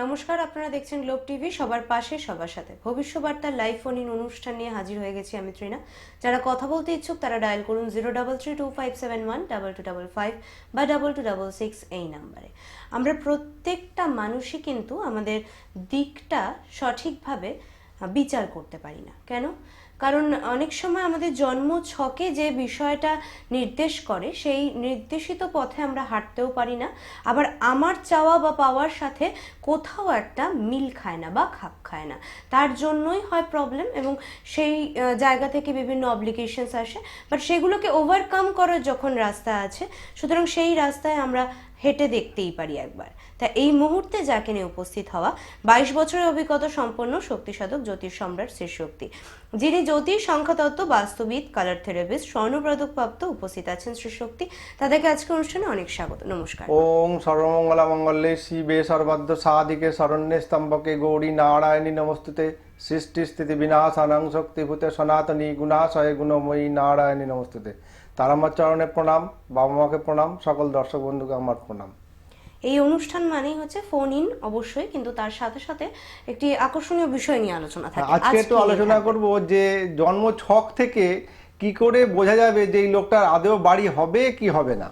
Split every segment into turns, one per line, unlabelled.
নমস্কার, আপনারা দেখছেন গ্লোব টিভি। সবার পাশে সবার সাথে ভবিষ্যবার্তার লাইভ ফোন ইন অনুষ্ঠান নিয়ে হাজির হয়ে গেছি আমি ত্রিনা। যারা কথা বলতে ইচ্ছুক তারা ডায়াল করুন 0332571255 বা 2266 এই নাম্বারে। আমরা প্রত্যেকটা মানুষই কিন্তু আমাদের দিকটা সঠিকভাবে বিচার করতে পারি না। কেন? কারণ অনেক সময় আমাদের জন্ম ছকে যে বিষয়টা নির্দেশ করে সেই নির্দেশিত পথে আমরা হাঁটতেও পারি না, আবার আমার চাওয়া বা পাওয়ার সাথে কোথাও একটা মিল খায় না বা খাপ খায় না, তার জন্যই হয় প্রবলেম। এবং সেই জায়গা থেকে বিভিন্ন অব্লিগেশনস আসে, বাট সেগুলোকে ওভারকাম করার যখন রাস্তা আছে, সুতরাং সেই রাস্তায় আমরা হেঁটে দেখতেই পারি একবার। তা এই মুহূর্তে যাকে নিয়ে উপস্থিত হওয়া 22 বছরের অভিজ্ঞতা সম্পন্ন শক্তি সাধক জ্যোতিষ সম্রাট শ্রী শক্তি, যিনি জ্যোতিষ, সংখ্যাতত্ত্ব, বাস্তুবিদ, কালার থেরাপিস্ট, স্বর্ণপদক প্রাপ্ত উপস্থিত আছেন শ্রী শক্তি। তাদেরকে আজকে অনুষ্ঠানে অনেক স্বাগত। নমস্কার।
ওম সর্বমঙ্গলা মঙ্গলে শিবে সর্বাদ্য সাধিকে শরণ্যে স্তম্ভকে গৌরী নারায়ণী নমস্তুতে। সৃষ্টি স্থিতি বিনাশানাং শক্তিভূতে সনাতনী গুণাশয়ে গুণময়ী নারায়ণী নমস্তুতে। তার আমার চরণে প্রণাম, বাবা মাকে প্রণাম, সকল দর্শক বন্ধুকে আমার প্রণাম।
এই অনুষ্ঠান মানেই হচ্ছে ফোন ইন অবশ্যই, কিন্তু তার সাথে সাথে একটি আকর্ষণীয় বিষয় নিয়ে আলোচনা থাকে।
আজকে একটু আলোচনা করব যে জন্ম ছক থেকে কি করে বোঝা যাবে যে এই লোকটার আদৌ বাড়ি হবে কি হবে না,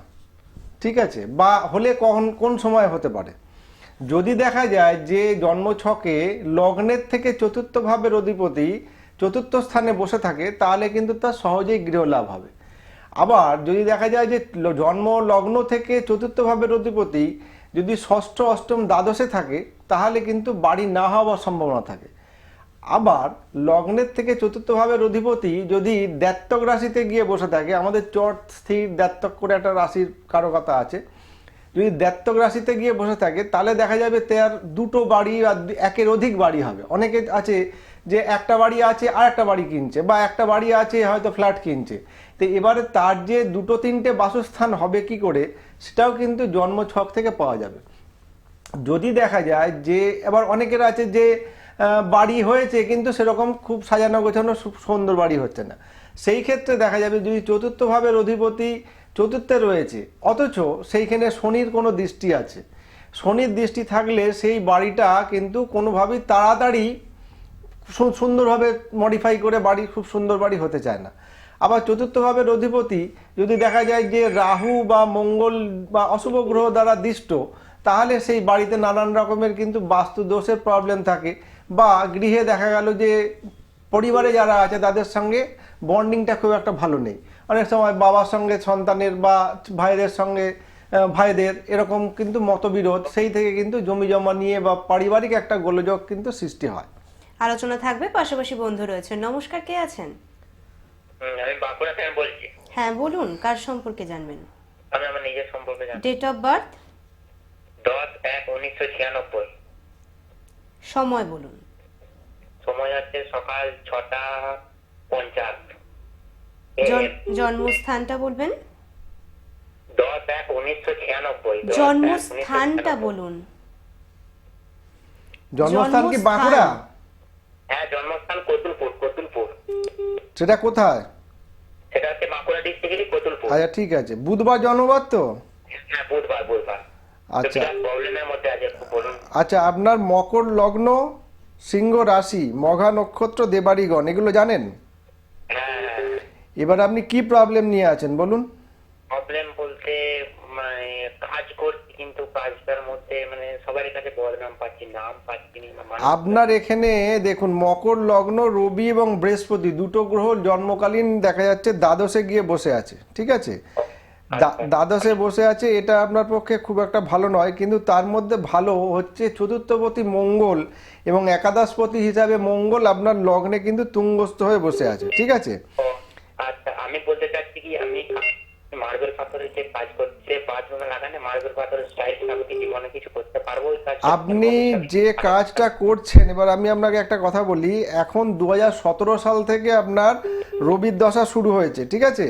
ঠিক আছে, বা হলে কখন কোন সময় হতে পারে। যদি দেখা যায় যে জন্ম ছকে লগ্নের থেকে চতুর্থ ভাবের অধিপতি চতুর্থ স্থানে বসে থাকে, তাহলে কিন্তু তার সহজেই গৃহলাভ হবে। আবার যদি দেখা যায় যে জন্ম লগ্ন থেকে চতুর্থ ভাবের অধিপতি যদি ষষ্ঠ, অষ্টম, দ্বাদশে থাকে, তাহলে কিন্তু বাড়ি না হওয়ার সম্ভাবনা থাকে। আবার লগ্নের থেকে চতুর্থ ভাবের অধিপতি যদি দ্ব্যর্থক রাশিতে গিয়ে বসে থাকে, আমাদের চট স্থির দ্ব্যর্থক করে একটা রাশির কারকতা আছে, যদি দ্ব্যর্থক রাশিতে গিয়ে বসে থাকে, তাহলে দেখা যাবে তার দুটো বাড়ি বা একের অধিক বাড়ি হবে। অনেকে আছে যে একটা বাড়ি আছে আর একটা বাড়ি কিনছে, বা একটা বাড়ি আছে হয়তো ফ্ল্যাট কিনছে। তো এবারে তার যে দুটো তিনটে বাসস্থান হবে কি করে, সেটাও কিন্তু জন্ম ছক থেকে পাওয়া যাবে। যদি দেখা যায় যে এবার অনেকের আছে যে বাড়ি হয়েছে কিন্তু সেরকম খুব সাজানো গোছানো সুন্দর বাড়ি হচ্ছে না, সেই ক্ষেত্রে দেখা যাবে যদি চতুর্থ ভাবের অধিপতি চতুর্থে রয়েছে, অথচ সেইখানে শনির কোনো দৃষ্টি আছে, শনির দৃষ্টি থাকলে সেই বাড়িটা কিন্তু কোনোভাবেই তাড়াতাড়ি সুন্দরভাবে মডিফাই করে বাড়ি খুব সুন্দর বাড়ি হতে চায় না। আবার চতুর্থ ভাবের অধিপতি যদি দেখা যায় যে রাহু বা মঙ্গল বা অশুভ গ্রহ দ্বারা দৃষ্ট, তাহলে সেই বাড়িতে নানান রকমের কিন্তু বাস্তু দোষের প্রবলেম থাকে, বা গৃহে দেখা গেল যে পরিবারে যারা আছে তাদের সঙ্গে বন্ডিংটা খুব একটা ভালো নেই। অনেক সময় বাবার সঙ্গে সন্তানের বা ভাইদের সঙ্গে ভাইদের এরকম কিন্তু মতবিরোধ, সেই থেকে কিন্তু জমি জমা নিয়ে বা পারিবারিক একটা গোলযোগ কিন্তু সৃষ্টি হয়।
আলোচনা থাকবে, পাশাপাশি বন্ধু রয়েছে। নমস্কার, কে আছেন?
আমি বাঁকুড়া থেকে বলছি।
হ্যাঁ বলুন, কার সম্পর্কে জানবেন?
আমি আমার নিজের সম্পর্কে জানি।
Date of birth,
10-1-1996।
সময় বলুন।
সময় হচ্ছে সকাল 6:50।
জন্মস্থানটা বলবেন।
10-1-1996।
জন্মস্থানটা বলুন।
জন্মস্থান কি বাঁকুড়া?
হ্যাঁ, জন্মস্থান কতুলপুর।
সেটা কোথায়?
সেটা হচ্ছে বাঁকুড়া ডিস্ট্রিক্টেরই কতুলপুর।
আচ্ছা ঠিক আছে, বুধবার জন্মবার তো?
হ্যাঁ, বুধবার।
আচ্ছা
প্রবলেমের মধ্যে আছে, একটু বলুন।
আচ্ছা, আপনার মকর লগ্ন, সিংহ রাশি, মঘা নক্ষত্র, দেবাড়িগণ, এগুলো জানেন?
হ্যাঁ।
এবার আপনি কি প্রবলেম নিয়ে আছেন বলুন।
প্রবলেম বলতে মানে কাজ করছি, কিন্তু কাজটার মধ্যে মানে সবার কাছে বদনাম পাচ্ছি, নাম পাচ্ছি না।
আপনার এখানে দেখুন, মকর লগ্ন, রবি এবং বৃহস্পতি দুটো গ্রহ জন্মকালীন দেখা যাচ্ছে দ্বাদশে গিয়ে বসে আছে, ঠিক আছে? দ্বাদশে বসে আছে, এটা আপনার পক্ষে খুব একটা ভালো নয়, কিন্তু তার মধ্যে ভালো হচ্ছে চতুর্থপতি মঙ্গল এবং একাদশপতি হিসাবে মঙ্গল আপনার লগ্নে কিন্তু তুঙ্গস্থ হয়ে বসে আছে, ঠিক আছে?
আচ্ছা, আমি বলতে চাচ্ছি কি, আমি মার্বেল পাথরের যে কাজ করছে, বাথরুমে লাগানো মার্বেল পাথরের স্টাইল, আমি কি জীবনে কিছু করতে পারবো ওই কাজ?
আপনি যে কাজটা করছেন, এবার আমি আপনাকে একটা কথা বলি, এখন 2017 সাল থেকে আপনার রবির দশা শুরু হয়েছে, ঠিক আছে?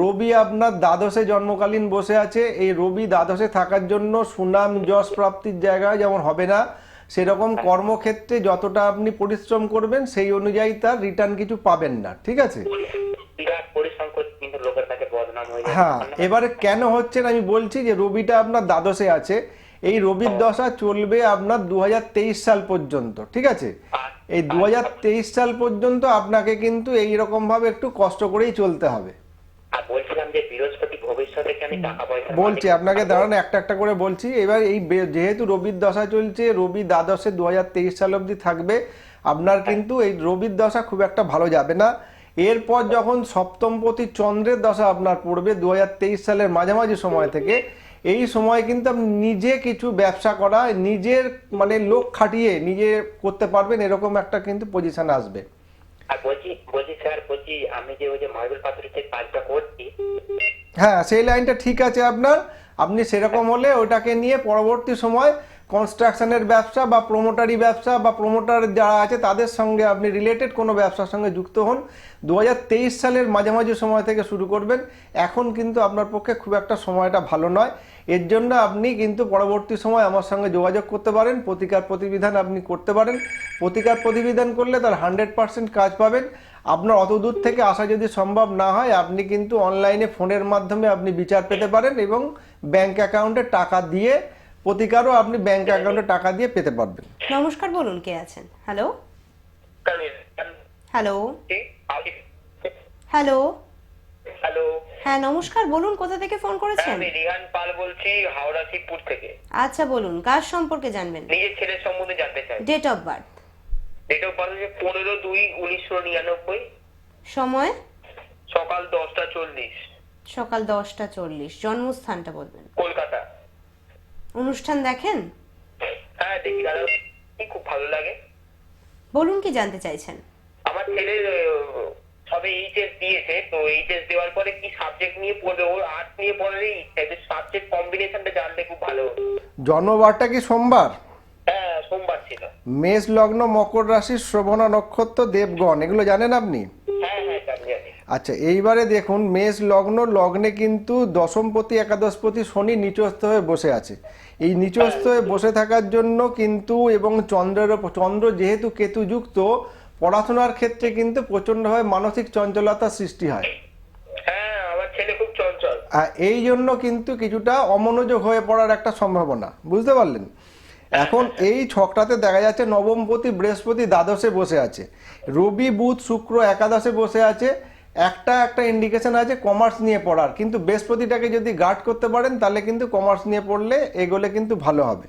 রবি আপনার দ্বাদশে জন্মকালীন বসে আছে। এই রবি দ্বাদশে থাকার জন্য সুনাম যশ প্রাপ্তির জায়গায় যেমন হবে না, সেরকম কর্মক্ষেত্রে যতটা আপনি পরিশ্রম করবেন সেই অনুযায়ী তার রিটার্ন কিছু পাবেন না, ঠিক আছে? হ্যাঁ, এবারে কেন হচ্ছে না আমি বলছি যে রবিটা আপনার দ্বাদশে আছে, এই রবির দশা চলবে আপনার 2023 সাল পর্যন্ত, ঠিক আছে? এই 2023 সাল পর্যন্ত আপনাকে কিন্তু এইরকম ভাবে একটু কষ্ট করেই চলতে হবে।
আর বলছিলাম যে বৃহস্পতি ভবিষ্যতে কি আমি টাকা পয়সা
বলছি আপনাকে, দাঁড়ান একটা একটা করে বলছি। এবার এই যেহেতু রবির দশা চলছে, রবি দ্বাদশে 2023 সাল অবধি থাকবে, আপনার কিন্তু এই রবির দশা খুব একটা ভালো যাবে না। এরপর যখন সপ্তমপতি চন্দ্রের দশা আপনার পড়বে 2023 সালের মাঝামাঝি সময় থেকে, এই সময় কিন্তু আপনি নিজে কিছু ব্যবসা করা, নিজের মানে লোক খাটিয়ে নিজে করতে পারবেন, এরকম একটা কিন্তু পজিশন আসবে।
আর বলছি স্যার, বলছি আমি যে ওই যে মার্বেল পাথরের যে কাজটা করছি,
হ্যাঁ, সেই লাইনটা ঠিক আছে আপনার। আপনি সেরকম হলে ওটাকে নিয়ে পরবর্তী সময় কনস্ট্রাকশনের ব্যবসা বা প্রোমোটারি ব্যবসা বা প্রোমোটার যারা আছে তাদের সঙ্গে আপনি রিলেটেড কোনো ব্যবসার সঙ্গে যুক্ত হন। 2023 সালের মাঝামাঝি সময় থেকে শুরু করবেন। এখন কিন্তু আপনার পক্ষে খুব একটা সময়টা ভালো নয়। এর জন্য আপনি কিন্তু পরবর্তী সময় আমার সঙ্গে যোগাযোগ করতে পারেন, প্রতিকার প্রতিবিধান আপনি করতে পারেন। প্রতিকার প্রতিবিধান করলে তার 100% কাজ পাবেন। আপনার অত দূর থেকে আসা যদি সম্ভব না হয়, আপনি কিন্তু অনলাইনে ফোনের মাধ্যমে আপনি বিচার পেতে পারেন এবং ব্যাংক অ্যাকাউন্টে টাকা দিয়ে প্রতিকারও আপনি ব্যাংক অ্যাকাউন্টে টাকা দিয়ে পেতে পারবেন।
নমস্কার, বলুন কে আছেন? হ্যালো হ্যালো হ্যালো
হ্যালো,
হ্যাঁ নমস্কার, বলুন কোথা থেকে ফোন করেছেন?
আমি রিহান পাল বলছি, হাওড়া শিবপুর থেকে।
আচ্ছা বলুন, কার সম্পর্কে জানবেন?
নিজের ছেলের সম্বন্ধে জানতে চাই।
Date of birth?
Date of birth 15/2/1999,
সময়?
সকাল 10:40,
সকাল 10:40। জন্মস্থানটা বলবেন।
কলকাতা।
অনুষ্ঠান দেখেন?
হ্যাঁ দেখি দাদা, খুব ভালো লাগে।
বলুন কি জানতে চাইছেন?
আমার ছেলের সবে এইচএস দিয়েছে, তো এইচএস দেওয়ার পরে কি সাবজেক্ট নিয়ে পড়বে? ওর আর্টস নিয়ে পড়ারই ইচ্ছা, তো সাবজেক্ট কম্বিনেশনটা জানলে খুব ভালো হতো।
জন্মবারটা কি সোমবার?
হ্যাঁ সোমবার ছিল।
মেষ লগ্ন, মকর রাশি, শ্রবণা নক্ষত্র, দেবগণ, এগুলো জানেন আপনি?
হ্যাঁ হ্যাঁ জানি জানি।
আচ্ছা, এইবারে দেখুন, মেষ লগ্ন, লগ্নে কিন্তু দশমপতি একাদশপতি শনি নিচস্থ হয়ে বসে আছে। এই নিচস্থ হয়ে বসে থাকার জন্য কিন্তু এবং চন্দ্র যেহেতু কেতু যুক্ত, পড়াশোনার ক্ষেত্রে কিন্তু প্রচণ্ডভাবে মানসিক চঞ্চলতার সৃষ্টি হয়।
হ্যাঁ আমার ছেলে খুব চঞ্চল।
আর এই জন্য কিন্তু কিছুটা অমনোযোগ হয়ে পড়ার একটা সম্ভাবনা, বুঝতে পারলেন? এখন এই ছকটাতে দেখা যাচ্ছে নবমপতি বৃহস্পতি দ্বাদশে বসে আছে, রবি বুধ শুক্র একাদশে বসে আছে। একটা ইন্ডিকেশন আছে কমার্স নিয়ে পড়ার, কিন্তু বৃহস্পতিটাকে যদি গার্ড করতে পারেন তাহলে কিন্তু কমার্স নিয়ে পড়লে এগোলে কিন্তু ভালো হবে,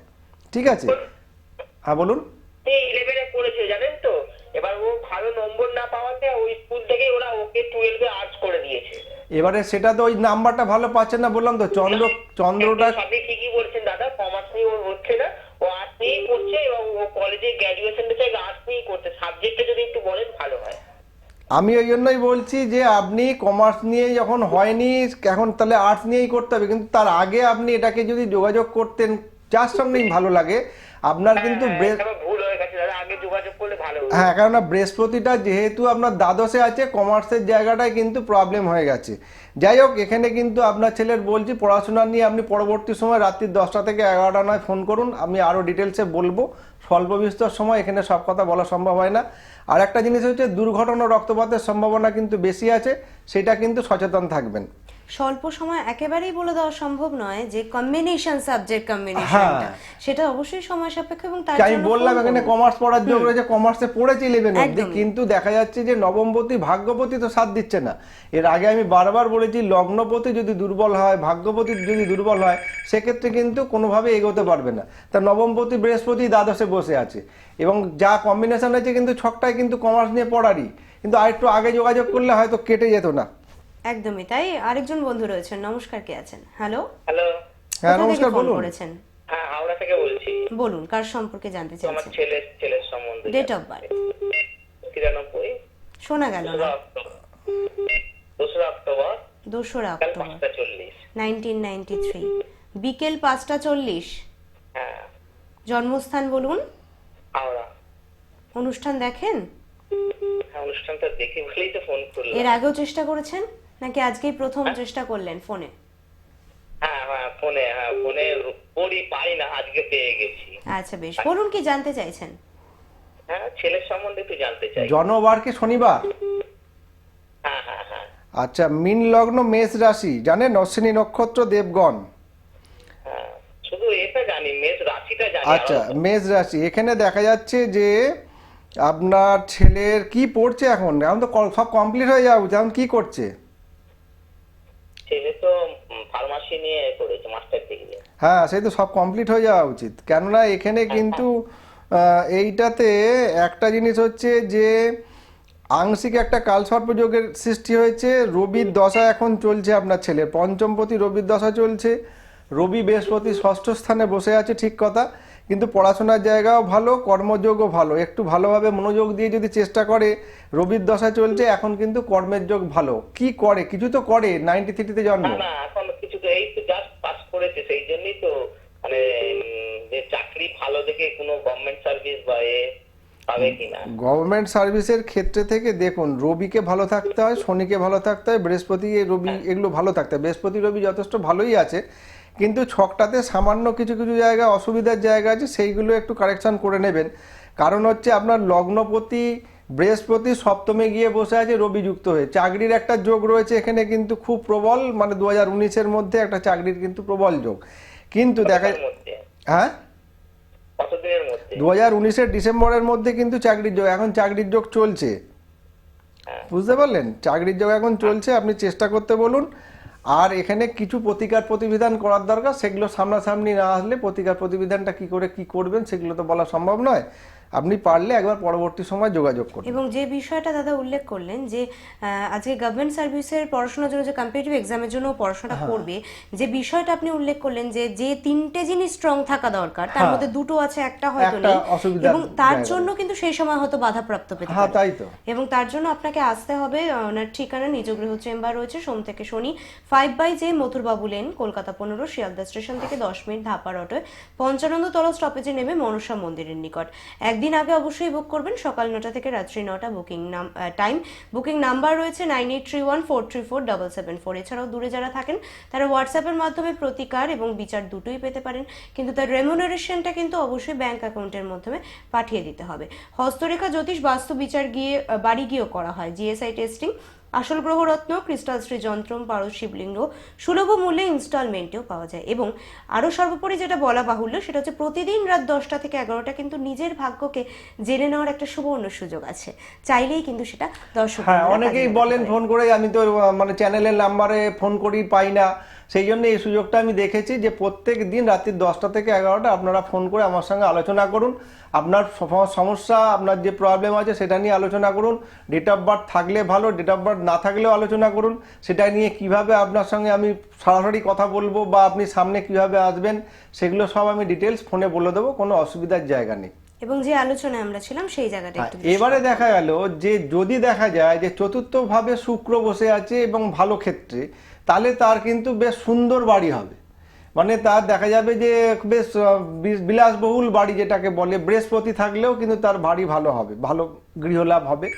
ঠিক আছে? হ্যাঁ বলুন।
11-এ পড়েছে জানেন তো, এবার ও ভালো নম্বর না পাওয়াতে ওই স্কুল থেকে ওরা ওকে 12-এ আর্টস করে দিয়েছে।
এবারে সেটা তো ওই নাম্বারটা ভালো পাচ্ছেন না, বললাম তো চন্দ্রটা।
আপনি ঠিকই বলছেন দাদা, কমার্স নিয়ে ওর হচ্ছে না, ও আর্টস নিয়েই পড়ছে এবং ও কলেজে গ্র্যাজুয়েশনটা চাই আর্টস নিয়েই করতে। সাবজেক্টটা যদি একটু বলেন ভালো হয়।
আমি ওই জন্যই বলছি যে আপনি কমার্স নিয়ে যখন হয়নি, এখন তাহলে আর্টস নিয়েই করতে হবে। কিন্তু তার আগে আপনি এটাকে যদি যোগাযোগ করতেন, যার সঙ্গেই ভালো লাগে আপনার কিন্তু
ভুল হয়ে গেছে দাদা, আগে যোগাযোগ করলে ভালো হতো।
হ্যাঁ, কেননা বৃহস্পতিটা যেহেতু আপনার দ্বাদশে আছে, কমার্সের জায়গাটায় কিন্তু প্রবলেম হয়ে গেছে। যাই হোক, এখানে কিন্তু আপনার ছেলের বলছি পড়াশোনা নিয়ে আপনি পরবর্তী সময় রাত্রি 10টা থেকে 11টা নয় ফোন করুন, আমি আরও ডিটেলসে বলবো। স্বল্প বিস্তর সময় এখানে সব কথা বলা সম্ভব হয় না। আর একটা জিনিস হচ্ছে দুর্ঘটনা, রক্তপাতের সম্ভাবনা কিন্তু বেশি আছে, সেটা কিন্তু সচেতন থাকবেন।
স্বল্প সময় একেবারেই বলে দেওয়া সম্ভব নয় যে কম্বিনেশন সাবজেক্ট কম্বিনেশনটা, সেটা অবশ্যই সময় সাপেক্ষ এবং তার
আমি
জন্য
বললাম এখানে কমার্স পড়ার যোগ রয়েছে, কমার্সে পড়েছি 11 অবধি,
একদমই।
কিন্তু দেখা যাচ্ছে যে নবমপতি ভাগ্যপতি তো সাথ দিচ্ছে না। এর আগে আমি বারবার বলেছি, লগ্নপতি যদি দুর্বল হয়, ভাগ্যপতি যদি দুর্বল হয়, সেক্ষেত্রে কিন্তু কোনোভাবে এগোতে পারবে না। তা নবমপতি বৃহস্পতি দ্বাদশে বসে আছে এবং যা কম্বিনেশন আছে কিন্তু ছকটায় কিন্তু কমার্স নিয়ে পড়ারই, কিন্তু আরেকটু আগে যোগাযোগ করলে হয়তো কেটে যেত না।
একদমই তাই। আরেকজন বন্ধু রয়েছেন, নমস্কার, কে আছেন? Hello
hello.
হ্যাঁ
কোথা থেকে
নমস্কার,
ফোন
বলুন।
করেছেন?
হ্যাঁ হাওড়া থেকে বলছি।
বলুন কার সম্পর্কে জানতে
তো আমার
চাইছেন?
ছেলের সম্বন্ধে।
Date of birth?
93,
শোনা গেল না।
2রা অক্টোবর,
2রা
কাল
অক্টোবর
5:40।
1993, বিকেল 5:40।
হ্যাঁ
জন্মস্থান বলুন।
হাওড়া।
অনুষ্ঠান দেখেন?
হ্যাঁ অনুষ্ঠানটা দেখে বলেই তো ফোন করলাম।
এর আগেও চেষ্টা করেছেন নাকি আজকেই প্রথম চেষ্টা করলেন ফোনে?
হ্যাঁ ফোনে করি, পারি না, আজকে পেয়ে গেছি।
আচ্ছা বেশ, বলুন কি জানতে চাইছেন?
হ্যাঁ ছেলের সম্বন্ধে একটু জানতে চাই।
জন্মবার কি শনিবার?
হ্যাঁ।
আচ্ছা, মীন লগ্ন, মেষ রাশি, জানেন? অশ্বিনী নক্ষত্র, দেবগণ।
হ্যাঁ শুধু এটা জানি, মেষ রাশিটা জানি।
আচ্ছা, মেষ রাশি, এখানে দেখা যাচ্ছে যে আপনার ছেলের কি পড়ছে এখন? এখন তো সব কমপ্লিট হয়ে যাওয়া উচিত, এখন কি করছে?
ছেলে তো ফার্মাসি নিয়ে করেছে, মাস্টার ডিগ্রি।
হ্যাঁ, সেই তো সব কমপ্লিট হয়ে যাওয়া উচিত, কেননা এখানে কিন্তু এইটাতে একটা জিনিস হচ্ছে যে আংশিক একটা কালসর্পযোগের সৃষ্টি হয়েছে। রবির দশা এখন চলছে আপনার ছেলের, পঞ্চমপতি রবির দশা চলছে। রবি বৃহস্পতি ষষ্ঠ স্থানে বসে আছে, ঠিক কথা, কিন্তু পড়াশোনার জায়গাও ভালো, কর্মযোগও ভালো। একটু ভালোভাবে মনোযোগ দিয়ে যদি চেষ্টা করে, রবির দশা চলছে এখন, কিন্তু কর্মের যোগ ভালো। কি করে? কিছু তো করে, 93-তে জন্ম।
না এখন কিছু তো, এই তো জাস্ট পাস করেছে, সেই জন্যই তো মানে যে চাকরি ভালো দেখে কোনো গভর্নমেন্ট সার্ভিস বা এ পাবে কিনা।
গভর্নমেন্ট সার্ভিসের ক্ষেত্রে থেকে দেখুন, রবিকে ভালো থাকতে হয়, শনিকে ভালো থাকতে হয়, বৃহস্পতি রবি এগুলো ভালো থাকতে হয়। বৃহস্পতি রবি যথেষ্ট ভালোই আছে, কিন্তু ছকটাতে সামান্য কিছু কিছু জায়গা অসুবিধার জায়গা আছে, সেইগুলো একটু কারেকশন করে নেবেন। কারণ হচ্ছে আপনার লগ্নপতি বৃহস্পতি সপ্তমে গিয়ে বসে আছে রবি যুক্ত হয়ে, চাকরির একটা যোগ রয়েছে এখানে কিন্তু খুব প্রবল, মানে 2019-এর মধ্যে একটা চাকরির কিন্তু প্রবল যোগ। কিন্তু দেখা, হ্যাঁ,
কতদিনের মধ্যে?
2019-এর ডিসেম্বরের মধ্যে কিন্তু চাকরির যোগ, এখন চাকরির যোগ চলছে, বুঝতে পারলেন? চাকরির যোগ এখন চলছে, আপনি চেষ্টা করতে বলুন। আর এখানে কিছু প্রতিকার প্রতিবিধান করার দরকার, সেগুলো সামনাসামনি না আসলে প্রতিকার প্রতিবিধানটা কি করে কি করবেন সেগুলো তো বলা সম্ভব নয়। আপনি পারলে একবার পরবর্তী সময় যোগাযোগ করুন।
এবং যে বিষয়টা দাদা উল্লেখ করলেন যে আজকে গভর্নমেন্ট সার্ভিসের পড়াশোনার জন্য, যে কম্পিটিটিভ এক্সামের জন্য পড়াশোনা করবে, যে বিষয়টা আপনি উল্লেখ করলেন যে যে তিনটে জিনিস স্ট্রং থাকা দরকার, তার মধ্যে দুটো আছে, একটা হয়তো নেই, এবং তার জন্য কিন্তু সেই সময় হয়তো বাধাপ্রাপ্ত পেতে
হ্যাঁ,
পারে।
তাই তো।
এবং তার জন্য আপনাকে আসতে হবে, ওনার ঠিকানা নিজগৃহ চেম্বার রয়েছে, সোম থেকে শনি, 5/J Mathurbabu lane, Kolkata 15, Sealdah station থেকে 10 মিনিট ধাপার অটোয় পঞ্চানন্দতলা স্টপেজে নেমে মনসা মন্দিরের নিকট। একদিন আগে অবশ্যই বুক করবেন, সকাল 9টা থেকে রাত্রি 9টা বুকিং টাইম। বুকিং নাম্বার রয়েছে 9831434774। এছাড়াও দূরে যারা থাকেন তারা হোয়াটসঅ্যাপের মাধ্যমে প্রতিকার এবং বিচার দুটোই পেতে পারেন, কিন্তু তার রেমুনারেশনটা কিন্তু অবশ্যই ব্যাংক অ্যাকাউন্টের মাধ্যমে পাঠিয়ে দিতে হবে। হস্তরেখা জ্যোতিষ বাস্তু বিচার গিয়ে বাড়ি গিয়েও করা হয়, জিএসআই টেস্টিং, আসল গ্রহরত্ন, ক্রিস্টাল শ্রী যন্ত্রম, পারদ শিবলিঙ্গ সুলভ মূল্যে ইনস্টলমেন্টেও পাওয়া যায়। এবং আরও সর্বোপরি যেটা বলা বাহুল্য সেটা হচ্ছে প্রতিদিন রাত 10টা থেকে 11টা কিন্তু নিজের ভাগ্যকে জেনে নেওয়ার একটা সুবর্ণ সুযোগ আছে, চাইলেই কিন্তু সেটা দর্শক।
হ্যাঁ, অনেকেই বলেন ফোন করে, আমি তো মানে চ্যানেলের নাম্বারে ফোন করি, পাই না, সেই জন্য এই সুযোগটা আমি দেখেছি যে প্রত্যেক দিন রাত্রি 10টা থেকে 11টা আপনারা ফোন করে আমার সঙ্গে আলোচনা করুন, আপনার সমস্যা, আপনার যে প্রবলেম আছে সেটা নিয়ে আলোচনা করুন। ডেট অফ বার্থ থাকলে ভালো, ডেট অফ বার্থ না থাকলেও আলোচনা করুন, সেটা নিয়ে কিভাবে আপনার সঙ্গে আমি সরাসরি কথা বলবো বা আপনি সামনে কিভাবে আসবেন সেগুলো সব আমি ডিটেলস ফোনে বলে দেবো, কোনো অসুবিধার জায়গা নেই।
এবং যে আলোচনায় আমরা ছিলাম সেই জায়গাটা একটু
এবারে দেখা গেল যে যদি দেখা যায় যে চতুর্থভাবে শুক্র বসে আছে এবং ভালো ক্ষেত্রে, তাহলে তার কিন্তু বেশ সুন্দর বাড়ি হবে, মানে তার দেখা যাবে যে বেশ বিলাসবহুল বাড়ি যেটাকে বলে। বৃহস্পতি থাকলেও কিন্তু তার বাড়ি ভালো হবে, ভালো গৃহলাভ হবে।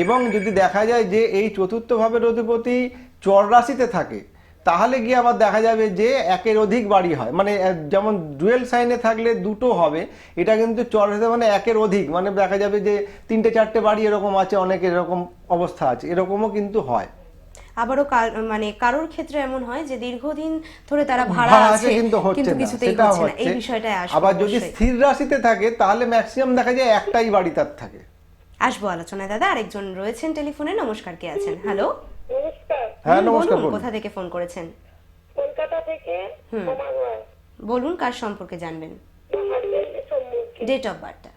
এবং যদি দেখা যায় যে এই চতুর্থ ভাবের অধিপতি চর রাশিতে থাকে, তাহলে গিয়ে আবার দেখা যাবে যে একের অধিক বাড়ি হয়, মানে যেমন ডুয়েল সাইনে থাকলে দুটো হবে, এটা কিন্তু চর রাশিতে মানে একের অধিক, মানে দেখা যাবে যে 3-4টে বাড়ি এরকম আছে, অনেক এরকম অবস্থা আছে, এরকমও কিন্তু হয়।
আবারও মানে কারোর ক্ষেত্রে এমন হয় যে দীর্ঘদিন ধরে তারা ভাড়া আছে কিন্তু কিছুতেই হচ্ছে না, এই বিষয়টাই আসবে।
আবার যদি স্থির রাশিতে থাকে তাহলে ম্যাক্সিমাম দেখা যায় একটাই বাড়ি তার থাকে।
আসবো আলোচনায় দাদা, আরেকজন রয়েছেন টেলিফোনে। নমস্কার, কে আছেন? হ্যালো,
নমস্কার।
হ্যাঁ, নমস্কার।
বলুন, কোথা থেকে ফোন করেছেন?
কলকাতা থেকে।
বলুন, কার সম্পর্কে জানবেন? ডেট অফ বার্থটা?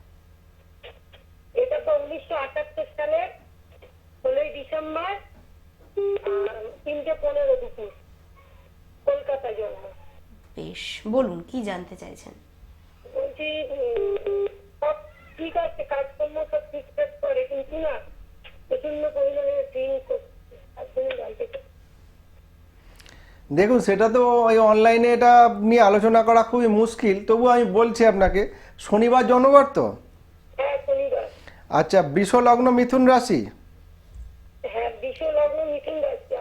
এটা তো 1978 সালের 16 ডিসেম্বর, 3:15 দুপুর, কলকাতা জন্ম।
বেশ, বলুন কি জানতে চাইছেন?
বলছি সব ঠিক আছে, কাজকর্ম সব ঠিকঠাক করে, কিন্তু না প্রচন্ড পরিমাণে ড্রিঙ্ক করছে।
দেখুন, সেটা তো ওই অনলাইনে এটা নিয়ে আলোচনা করা খুবই মুশকিল, তবু আমি বলছি আপনাকে, শনিবার জন্মবার তো?
হ্যাঁ, শনিবার।
আচ্ছা, বৃষ লগ্ন মিথুন রাশি?
হ্যাঁ, বৃষ লগ্ন মিথুন রাশি।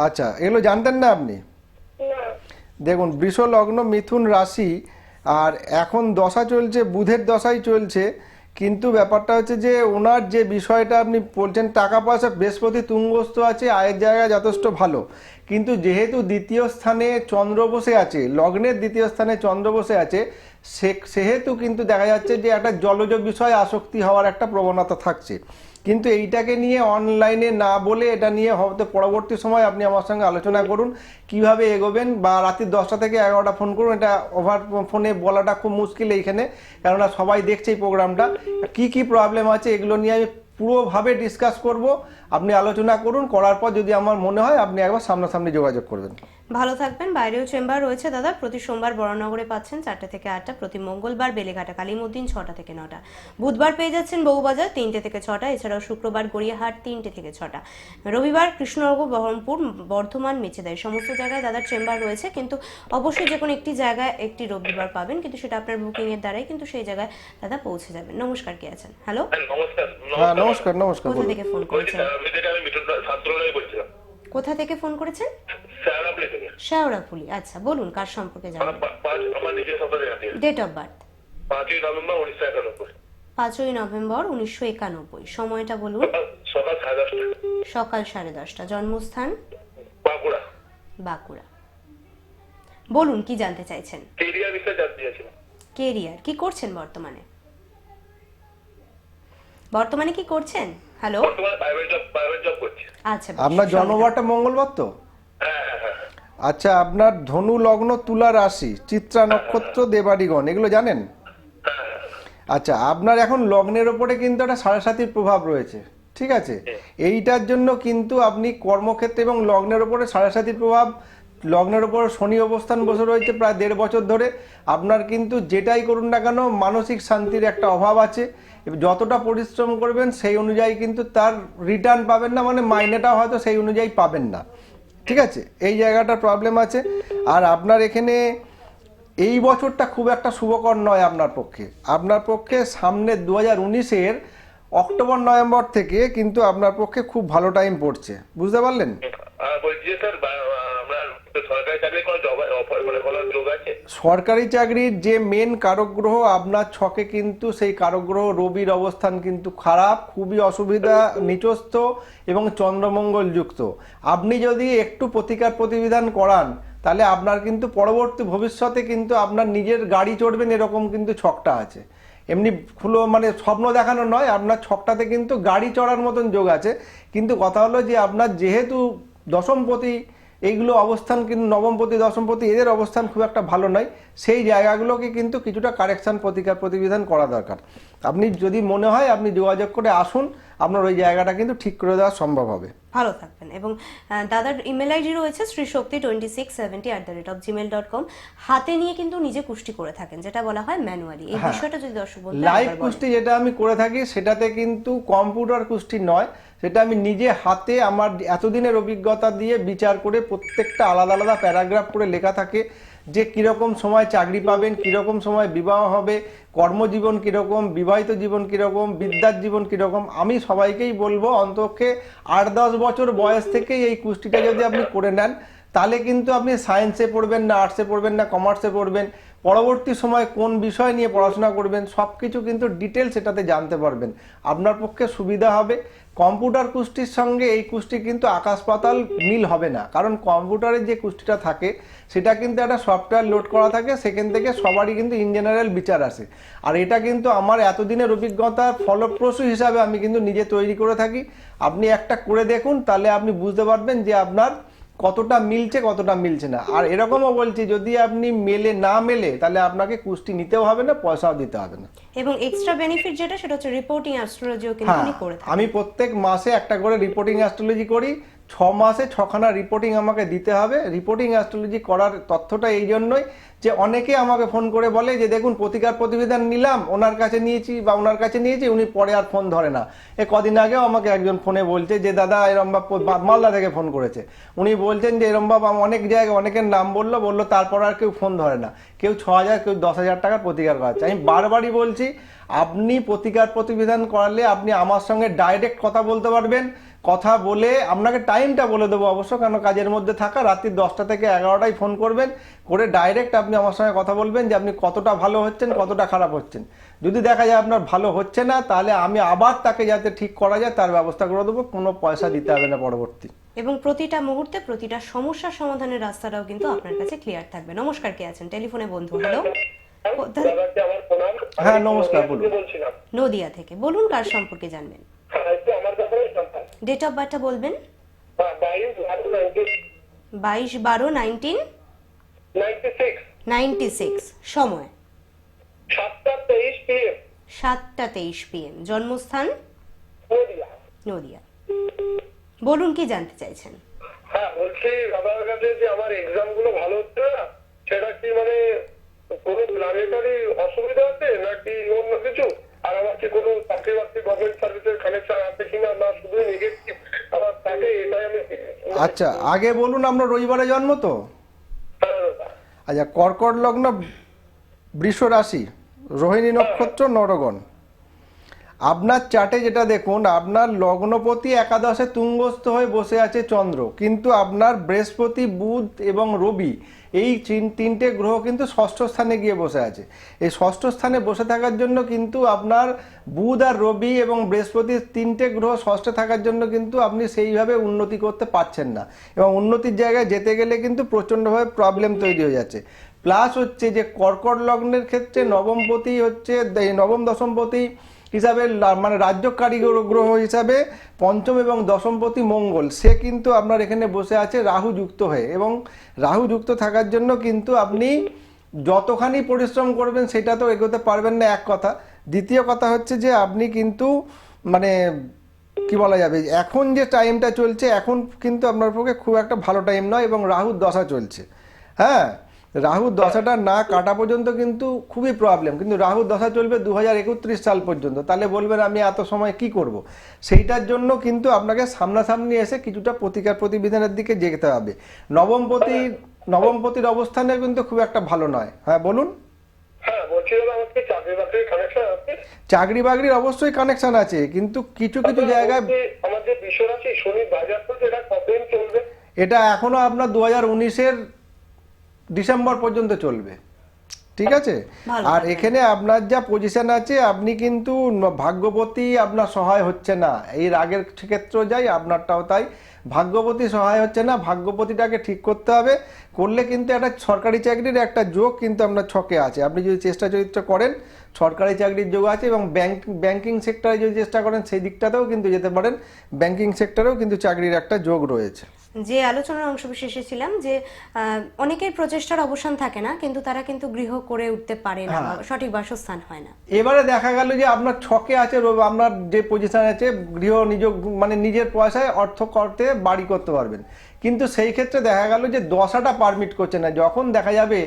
আচ্ছা, এগুলো জানতেন না আপনি?
না।
দেখুন, বৃষ লগ্ন মিথুন রাশি, আর এখন দশা চলছে, বুধের দশাই চলছে, কিন্তু ব্যাপারটা হচ্ছে যে ওনার যে বিষয়টা আপনি বলছেন টাকা পয়সা, বৃহস্পতি তুঙ্গস্থ আছে, আয়ের জায়গা যথেষ্ট ভালো, কিন্তু যেহেতু দ্বিতীয় স্থানে চন্দ্র বসে আছে, লগ্নের দ্বিতীয় স্থানে চন্দ্র বসে আছে, সেহেতু কিন্তু দেখা যাচ্ছে যে একটা জলজ বিষয়ে আসক্তি হওয়ার একটা প্রবণতা থাকছে। কিন্তু এইটাকে নিয়ে অনলাইনে না বলে এটা নিয়ে হয়তো পরবর্তী সময় আপনি আমার সঙ্গে আলোচনা করুন কিভাবে এগোবেন, বা রাত্রি 10টা থেকে 11টা ফোন করুন। এটা ওভার ফোনে বলাটা খুব মুশকিল এইখানে, কেননা সবাই দেখছে এই প্রোগ্রামটা। কি কি প্রবলেম আছে এগুলো নিয়ে আমি পুরোভাবে ডিসকাস করব। আপনি আলোচনা করুন, করার পর যদি আমার মনে হয় আপনি একবার সামনাসামনি যোগাযোগ করবেন।
ভালো থাকবেন। বাইরেও চেম্বার রয়েছে দাদা, প্রতি সোমবার বড়নগরে পাচ্ছেন 4টে থেকে 8টা, প্রতি মঙ্গলবার বেলেঘাটা কালিমুদ্দিন 6টা থেকে 9টা, বুধবার পেয়ে যাচ্ছেন বউবাজার 3টে থেকে 6টা, এছাড়াও শুক্রবার গড়িয়াহাট 3টে থেকে 6টা, রবিবার কৃষ্ণনগর, বহরমপুর, বর্ধমান, মেচেদাই সমস্ত জায়গায় দাদার চেম্বার রয়েছে। কিন্তু অবশ্যই যে কোনো একটি জায়গায় একটি রবিবার পাবেন, কিন্তু সেটা আপনার বুকিং এর দ্বারাই কিন্তু সেই জায়গায় দাদা পৌঁছে যাবেন। নমস্কার, কে আছেন? হ্যালো,
নমস্কার।
হ্যাঁ, নমস্কার। নমস্কার,
কোথা
বলুন।
থেকে ফোন করেছেন?
আমি মিঠুন ছাত্ররাই বলছিলাম।
কোথা থেকে ফোন করেছেন?
শেওড়াফুলি থেকে।
শেওড়াফুলি, আচ্ছা বলুন কার সম্পর্কে জানেন?
আমার নিজের সম্পর্কে জানতে চাই।
Date of birth?
5ই নভেম্বর 1991।
5ই নভেম্বর 1991। সময়টা বলুন।
সকাল 10:30।
সকাল 10:30। জন্মস্থান?
বাঁকুড়া।
বাঁকুড়া। বলুন কি জানতে চাইছেন?
কেরিয়ার বিষয়ে জানতে চাইছিলাম।
কেরিয়ার, কি করছেন বর্তমানে? বর্তমানে কি করছেন? হ্যালো,
বর্তমানে প্রাইভেট জব করছি।
আচ্ছা,
আপনার জন্মবারটা মঙ্গলবার তো?
হ্যাঁ।
আচ্ছা, আপনার ধনু লগ্ন, তুলা রাশি, চিত্রা নক্ষত্র, দেবাড়িগণ, এগুলো জানেন? আচ্ছা, আপনার এখন লগ্নের ওপরে কিন্তু একটা 7.5 প্রভাব রয়েছে, ঠিক আছে? এইটার জন্য কিন্তু আপনি কর্মক্ষেত্রে এবং লগ্নের ওপরে 7.5 প্রভাব, লগ্নের ওপর শনি অবস্থান বসে রয়েছে প্রায় 1.5 বছর ধরে। আপনার কিন্তু যেটাই করুন না কেন মানসিক শান্তির একটা অভাব আছে। যতটা পরিশ্রম করবেন সেই অনুযায়ী কিন্তু তার রিটার্ন পাবেন না, মানে মাইনেটা হয়তো সেই অনুযায়ী পাবেন না, ঠিক আছে? এই জায়গাটার প্রবলেম আছে। আর আপনার এখানে এই বছরটা খুব একটা শুভকর নয় আপনার পক্ষে। আপনার পক্ষে সামনে 2019-এর অক্টোবর নভেম্বর থেকে কিন্তু আপনার পক্ষে খুব ভালো টাইম পড়ছে, বুঝতে পারলেন?
বলছি যে স্যার, আপনার সরকারি চাকরি কোনো জব অফার মানে কোনো যোগ আছে?
সরকারি চাকরির যে মেন কারক গ্রহ আপনার ছকে, কিন্তু সেই কারক গ্রহ রবির অবস্থান কিন্তু খারাপ, খুবই অসুবিধা, নিচস্থ এবং চন্দ্রমঙ্গল যুক্ত। আপনি যদি একটু প্রতিকার প্রতিবিধান করান তাহলে আপনার কিন্তু পরবর্তী ভবিষ্যতে কিন্তু আপনার নিজের গাড়ি চড়বেন এরকম কিন্তু ছকটা আছে। এমনি খুলো মানে স্বপ্ন দেখানো নয়, আপনার ছকটাতে কিন্তু গাড়ি চড়ার মতন যোগ আছে। কিন্তু কথা হলো যে আপনার যেহেতু দশমপতি এইগুলো অবস্থান, কিন্তু নবমপতি, দশমপতি এদের অবস্থান খুব একটা ভালো নয়। সেই জায়গাগুলোকে কিন্তু কিছুটা কারেকশন, প্রতিকার প্রতিবিধান করা দরকার। আপনি যদি মনে হয় আপনি যোগাযোগ করে আসুন, আপনার ওই জায়গাটা কিন্তু ঠিক করে দেওয়া সম্ভব হবে।
ভালো থাকবেন। এবং দাদার ইমেল আইডি রয়েছে srishokti2670@gmail.com। হাতে নিয়ে কিন্তু নিজে কুষ্টি করে থাকেন, যেটা বলা হয় ম্যানুয়ালি। এই বিষয়টা যদি দর্শক বন্ধু
লাইভ কুষ্টি যেটা আমি করে থাকি সেটাতে কিন্তু কম্পিউটার কুষ্টি নয়, সেটা আমি নিজে হাতে আমার এতদিনের অভিজ্ঞতা দিয়ে বিচার করে প্রত্যেকটা আলাদা আলাদা প্যারাগ্রাফ করে লেখা থাকে যে কীরকম সময় চাকরি পাবেন, কীরকম সময় বিবাহ হবে, কর্মজীবন কীরকম, বিবাহিত জীবন কীরকম, বিদ্যার জীবন কীরকম। আমি সবাইকেই বলবো অন্তপক্ষে 8-10 বছর বয়স থেকেই এই কুষ্টিটা যদি আপনি করে নেন তাহলে কিন্তু আপনি সায়েন্সে পড়বেন না, আর্টসে পড়বেন না, কমার্সে পড়বেন, পরবর্তী সময় কোন বিষয় নিয়ে পড়াশোনা করবেন সব কিছু কিন্তু ডিটেলস এটাতে জানতে পারবেন, আপনার পক্ষে সুবিধা হবে। কম্পিউটার কুষ্টির সঙ্গে এই কুষ্টি কিন্তু আকাশ পাতাল মিল হবে না, কারণ কম্পিউটারের যে কুষ্টিটা থাকে সেটা কিন্তু একটা সফটওয়্যার লোড করা থাকে, সেখান থেকে সবারই কিন্তু ইন জেনারেল বিচার আসে। আর এটা কিন্তু আমার এতদিনের অভিজ্ঞতা ফলপ্রসূ হিসাবে আমি কিন্তু নিজে তৈরি করে থাকি। আপনি একটা করে দেখুন, তাহলে আপনি বুঝতে পারবেন যে আপনার কতটা মিলছে কতটা মিলছে না। আর এরকমও বলছি, যদি আপনি না মেলে তাহলে আপনাকে কুষ্টি নিতেও হবে না, পয়সাও দিতে হবে না।
এবং এক্সট্রা বেনিফিট যেটা, সেটা হচ্ছে রিপোর্টিং অ্যাস্ট্রোলজিও কিন্তু উনি করে থাকেন।
আমি প্রত্যেক মাসে একটা করে রিপোর্টিং অ্যাস্ট্রোলজি করি, 6 মাসে 6খানা রিপোর্টিং আমাকে দিতে হবে। রিপোর্টিং অ্যাস্ট্রোলজি করার তথ্যটা এই জন্যই যে অনেকে আমাকে ফোন করে বলে যে দেখুন প্রতিকার প্রতিবিধান নিলাম, ওনার কাছে নিয়েছি উনি পরে আর ফোন ধরে না। কদিন আগেও আমাকে একজন ফোনে বলছে যে দাদা এরম মালদা থেকে ফোন করেছে, উনি বলছেন যে এরম অনেক জায়গায় অনেকের নাম বললো তারপর আর কেউ ফোন ধরে না, কেউ 6,000 কেউ 10,000 টাকার প্রতিকার করাচ্ছে। আমি বারবারই বলছি আপনি প্রতিকার প্রতিবিধান করালে আপনি আমার সঙ্গে ডাইরেক্ট কথা বলতে পারবেন। কথা বলে আপনাকে টাইমটা বলে দেবো অবশ্য, কারণ কাজের মধ্যে থাকা, রাত্রি 10টা থেকে 11টায় ফোন করবেন, করে ডাইরেক্ট আপনি আমার সঙ্গে কথা বলবেন যে আপনি কতটা ভালো হচ্ছেন, কতটা খারাপ হচ্ছেন। যদি দেখা যায় আপনার ভালো হচ্ছে না তাহলে আমি আবার তাকে যাতে ঠিক করা যায় তার ব্যবস্থা করে দেবো, কোনো পয়সা দিতে হবে না পরবর্তী।
এবং প্রতিটা মুহূর্তে প্রতিটা সমস্যার সমাধানের রাস্তাটাও কিন্তু আপনার কাছে ক্লিয়ার থাকবে। নমস্কার, কে আছেন টেলিফোনে? বন্ধু, হ্যালো।
দাদাকে আমার প্রণাম।
হ্যাঁ, নমস্কার, বলুন।
বলছিলাম
নদিয়া থেকে বলুন, কার সম্পর্কে জানবেন?
একটু আমার ব্যাপারে জানতাম।
ডেট অফ বার্থটা বলবেন।
22/12/1996।
22/12/1996। সময়
7:23 PM।
7:23 PM। জন্মস্থান
নদিয়া।
নদিয়া। বলুন, কি জানতে চাইছেন?
হ্যাঁ, বলছি দাদার কাছে যে আমার এক্সাম গুলো ভালো হচ্ছে না, সেটা কি মানে কোনো প্ল্যানেটারি অসুবিধা আছে নাকি অন্য কিছু? আর আমার কি কোনো চাকরি বাকরি গভর্নমেন্ট সার্ভিসের কানেকশন আছে কিনা, না শুধু নেগেটিভ আমার থাকে, এটাই আমি।
আচ্ছা, আগে বলুন, আমরা রবিবারে জন্ম তো? আচ্ছা, কর্কট লগ্ন, বৃষ রাশি, রোহিণী নক্ষত্র, নরগণ। আপনার চার্টে যেটা দেখুন, আপনার লগ্নপতি একাদশে তুঙ্গস্থ হয়ে বসে আছে চন্দ্র, কিন্তু আপনার বৃহস্পতি, বুধ এবং রবি এই তিনটে গ্রহ কিন্তু ষষ্ঠ স্থানে গিয়ে বসে আছে। এই ষষ্ঠ স্থানে বসে থাকার জন্য কিন্তু আপনার বুধ আর রবি এবং বৃহস্পতির তিনটে গ্রহ ষষ্ঠে থাকার জন্য কিন্তু আপনি সেইভাবে উন্নতি করতে পারছেন না, এবং উন্নতির জায়গায় যেতে গেলে কিন্তু প্রচণ্ডভাবে প্রবলেম তৈরি হয়ে যাচ্ছে। প্লাস হচ্ছে যে কর্কট লগ্নের ক্ষেত্রে নবমপতি হচ্ছে নবম দশমপতি হিসাবে মানে রাজ্যকারী গ্রহ হিসাবে পঞ্চম এবং দশমপতি মঙ্গল, সে কিন্তু আপনার এখানে বসে আছে রাহু যুক্ত হয়ে, এবং রাহু যুক্ত থাকার জন্য কিন্তু আপনি যতখানি পরিশ্রম করবেন সেটা তো এগোতে পারবেন না, এক কথা। দ্বিতীয় কথা হচ্ছে যে আপনি কিন্তু মানে কি বলা যাবে, এখন যে টাইমটা চলছে এখন কিন্তু আপনার পক্ষে খুব একটা ভালো টাইম নয়, এবং রাহুর দশা চলছে। হ্যাঁ, রাহুর দশাটা না কাটা পর্যন্ত কিন্তু খুবই প্রবলেম, কিন্তু রাহুর দশা চলবে 2031 সাল পর্যন্ত। তাহলে বলবেন আমি এত সময় কি করব? সেইটার জন্য কিন্তু আপনাকে সামনাসামনি এসে কিছুটা প্রতিকার প্রতিবিধানের দিকে যেতে হবে। নবমপতির অবস্থানে কিন্তু খুব একটা ভালো নয়। হ্যাঁ, বলুন।
হ্যাঁ, বলছিলাম আমার কি চাকরি বাকরির কানেকশন আছে?
চাকরি বাকরির অবশ্যই কানেকশন আছে, কিন্তু কিছু কিছু জায়গায়
আমার যে বিষয় আছে শনি বাজার করতে, এটা কতদিন চলবে?
এটা এখনো আপনার 2019-এর ডিসেম্বর পর্যন্ত চলবে, ঠিক আছে?
ভালো
আর
থাকবেন।
এখানে আপনার যা পজিশন আছে, আপনি কিন্তু ভাগ্যবতী আপনার সহায় হচ্ছে না। এই আগের ক্ষেত্র যাই, আপনারটাও তাই, ভাগ্যবতী সহায় হচ্ছে না। ভাগ্যবতীটাকে ঠিক করতে হবে, করলে কিন্তু একটা সরকারি চাকরির একটা যোগ কিন্তু আপনার ছকে আছে। আপনি যদি চেষ্টা চরিত্র করেন, সরকারি চাকরির যোগ আছে, এবং ব্যাংকিং সেক্টরে যদি চেষ্টা করেন সেই দিকটাতেও কিন্তু যেতে পারেন। ব্যাংকিং সেক্টরেও কিন্তু চাকরির একটা যোগ রয়েছে।
যে আলোচনার অংশবিশেষে ছিলাম যে অনেকের প্রচেষ্টার অবসান থাকে না, কিন্তু তারা কিন্তু গৃহ করে উঠতে পারে না, বা সঠিক বাসস্থান হয় না।
এবারে দেখা গেল যে আপনার ছকে আছে, আপনার যে পজিশন আছে গৃহ মানে নিজের পয়সায় অর্থ করতে বাড়ি করতে পারবেন, কিন্তু সেই ক্ষেত্রে দেখা গেল যে দশাটা পারমিট করছে না। যখন দেখা যাবে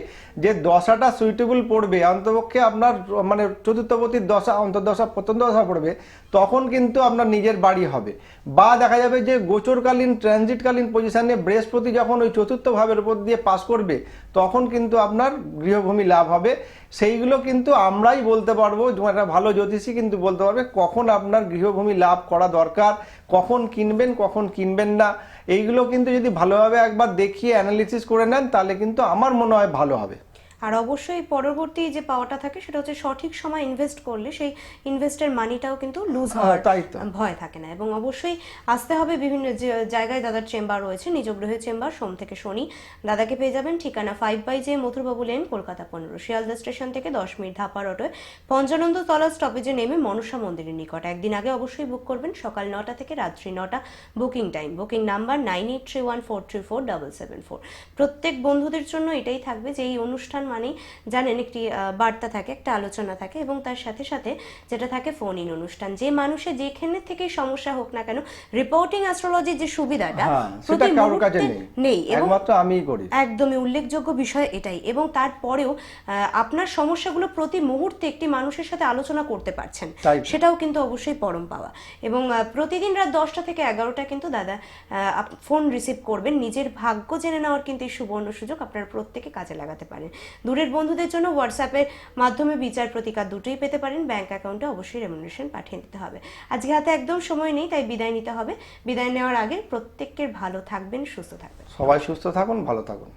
যে দশাটা সুইটেবল পড়বে, অন্তপক্ষে আপনার মানে চতুর্থপতির দশা, অন্তর্দশা, প্রথম দশা পড়বে, তখন কিন্তু আপনার নিজের বাড়ি হবে। বা দেখা যাবে যে গোচরকালীন ট্রানজিটকালীন পজিশনে বৃহস্পতি যখন ওই চতুর্থ ভাবের উপর দিয়ে পাস করবে, তখন কিন্তু আপনার গৃহভূমি লাভ হবে। সেইগুলো কিন্তু আমরাই বলতে পারবো, একটা ভালো জ্যোতিষী কিন্তু বলতে পারবে কখন আপনার গৃহভূমি লাভ করা দরকার, কখন কিনবেন, কখন কিনবেন না। এইগুলো কিন্তু যদি ভালোভাবে একবার দেখিয়ে অ্যানালিসিস করে নেন, তাহলে কিন্তু আমার মনে হয় ভালো হবে।
আর অবশ্যই পরবর্তী যে পাওয়াটা থাকে সেটা হচ্ছে সঠিক সময় ইনভেস্ট করলে সেই ইনভেস্টের মানিটাও কিন্তু লুজ হওয়ার ভয় থাকে না। এবং অবশ্যই আসতে হবে বিভিন্ন জায়গায় দাদার চেম্বার রয়েছে, নিজ গৃহের চেম্বার, সোম থেকে শনি। দাদাকে পেয়ে যাবেন ঠিকানা 5/J Mathurbabu lane, Kolkata 15, Sealdah station থেকে 10 মিনিট ধাপার অটোয় পঞ্চানন্দ তলা স্টপেজে নেমে মনসা মন্দিরের নিকট। একদিন আগে অবশ্যই বুক করবেন, সকাল 9টা থেকে রাত্রি 9টা বুকিং টাইম। Booking number 9831434774। প্রত্যেক বন্ধুদের জন্য এটাই থাকবে যে এই অনুষ্ঠান মানেই জানেন একটি বার্তা থাকে, একটা আলোচনা থাকে, এবং তার সাথে সাথে যেটা থাকে ফোন ইন অনুষ্ঠান। যে মানুষের যেখানে থেকে সমস্যা হোক না কেন, রিপোর্টিং অ্যাস্ট্রোলজির যে সুবিধাটা
সেটা কারোর কাছে নেই,
এবং
একমাত্র আমিই করি।
একদমই উল্লেখযোগ্য বিষয় এটাই। এবং তারপরেও আপনার সমস্যাগুলো প্রতি মুহূর্তে একটি মানুষের সাথে আলোচনা করতে পারছেন, সেটাও কিন্তু অবশ্যই পরম পাওয়া। এবং প্রতিদিন রাত 10টা থেকে 11টা কিন্তু দাদা ফোন রিসিভ করবেন। নিজের ভাগ্য জেনে নেওয়ার কিন্তু এই সুবর্ণ সুযোগ আপনারা প্রত্যেকে কাজে লাগাতে পারেন। দূরের বন্ধুদের জন্য হোয়াটসঅ্যাপের মাধ্যমে বিচার প্রতিকার দুটোই পেতে পারেন। ব্যাংক অ্যাকাউন্টে অবশ্যই রেমুনারেশন পাঠিয়ে দিতে হবে। আজকে হাতে একদম সময় নেই, তাই বিদায় নিতে হবে। বিদায় নেওয়ার আগে প্রত্যেকের ভালো থাকবেন, সুস্থ থাকবেন।
সবাই সুস্থ থাকুন, ভালো থাকুন।